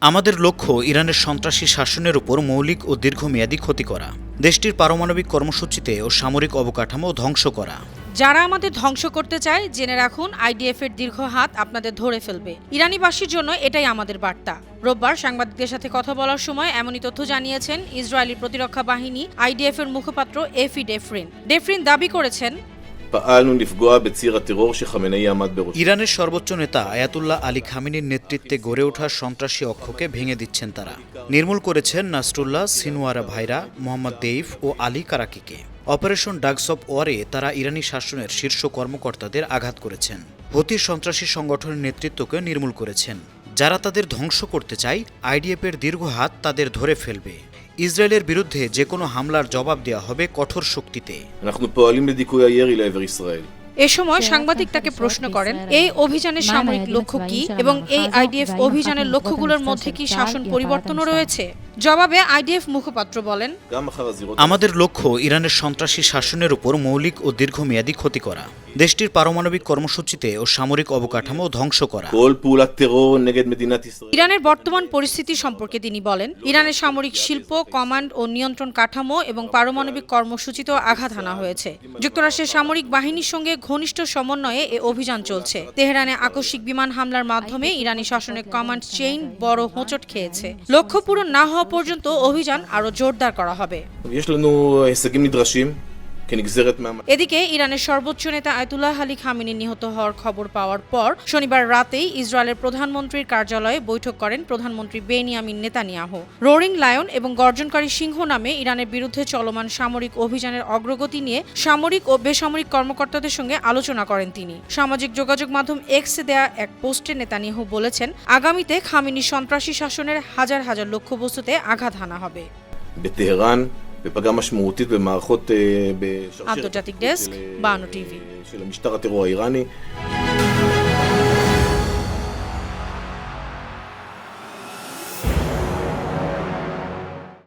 আমাদের লক্ষ্য ইরানের সন্ত্রাসী শাসনের উপর মৌলিক ও দীর্ঘমেয়াদী ক্ষতি করা, দেশটির পারমাণবিক কর্মসূচিতে ও সামরিক অবকাঠামো ধ্বংস করা। যারা আমাদের ধ্বংস করতে চায় জেনে রাখুন, আইডিএফ এর দীর্ঘ হাত আপনাদের ধরে ফেলবে। ইরানিবাসীর জন্য এটাই আমাদের বার্তা। রোববার সাংবাদিকদের সাথে কথা বলার সময় এমনই তথ্য জানিয়েছেন ইসরায়েলি প্রতিরক্ষা বাহিনী আইডিএফ এর মুখপাত্র এফি ডেফরিন। ডেফরিন দাবি করেছেন, ইরানের সর্বোচ্চ নেতা আয়াতুল্লাহ আলী খামেনির নেতৃত্বে গড়ে ওঠা সন্ত্রাসী অক্ষকে ভেঙে দিচ্ছেন তারা। নির্মূল করেছেন নাসরুল্লাহ, সিনওয়ারা ভাইরা, মোহাম্মদ দেইফ ও আলী কারাকিকে। অপারেশন ডাগস অব ওয়ারে তারা ইরানি শাসনের শীর্ষ কর্মকর্তাদের আঘাত করেছেন। হুতির সন্ত্রাসী সংগঠনের নেতৃত্বকে নির্মূল করেছেন। যারা তাদের ধ্বংস করতে চায়, আইডিএফের দীর্ঘ হাত তাদের ধরে ফেলবে। ইসরায়েলের বিরুদ্ধে যে কোনো হামলার জবাব দেওয়া হবে কঠোর শক্তিতে। এ সময় সাংবাদিক তাকে প্রশ্ন করেন, এই অভিযানের সামরিক লক্ষ্য কি এবং এই আইডিএফ অভিযানের লক্ষ্যগুলোর মধ্যে কি শাসন পরিবর্তনও রয়েছে? জবাবে আইডিএফ মুখপাত্র বলেন, আমাদের লক্ষ্য ইরানের সন্ত্রাসী শাসনের উপর মৌলিক ও দীর্ঘমেয়াদী ক্ষতি করা, দেশটির পারমাণবিক কর্মসূচিতে ও সামরিক অবকাঠামো ধ্বংস করা। ইরানের বর্তমান পরিস্থিতি সম্পর্কে তিনি বলেন, ইরানের সামরিক শিল্প, কমান্ড ও নিয়ন্ত্রণ কাঠামো এবং পারমাণবিক কর্মসূচিতেও আঘাত হানা হয়েছে। যুক্তরাষ্ট্রের সামরিক বাহিনীর সঙ্গে ঘনিষ্ঠ সমন্বয়ে এ অভিযান চলছে। তেহরানে আকস্মিক বিমান হামলার মাধ্যমে ইরানি শাসনের কমান্ড চেইন বড় হোঁচট খেয়েছে। লক্ষ্য পূরণ না হওয়া পর্যন্ত অভিযান আরো জোরদার করা হবে। এদিকে ইরানের সর্বোচ্চ নেতা আয়াতুল্লাহ আলী খামেনি নিহত হওয়ার খবর পাওয়ার পর শনিবার রাতেই ইসরায়েলের প্রধানমন্ত্রীর কার্যালয়ে বৈঠক করেন প্রধানমন্ত্রী বেনিয়ামিন নেতানিয়াহু। রোরিং লায়ন এবং গর্জনকারী সিংহ নামে ইরানের বিরুদ্ধে চলমান সামরিক অভিযানের অগ্রগতি নিয়ে সামরিক ও বেসামরিক কর্মকর্তাদের সঙ্গে আলোচনা করেন তিনি। সামাজিক যোগাযোগ মাধ্যম এক্সে দেয়া এক পোস্টে নেতানিয়াহু বলেছেন, আগামীতে খামেনি সন্ত্রাসী শাসনের হাজার হাজার লক্ষ্যবস্তুতে আঘাত হানা হবে। আন্তর্জাতিক ডেস্ক, বানো টিভি।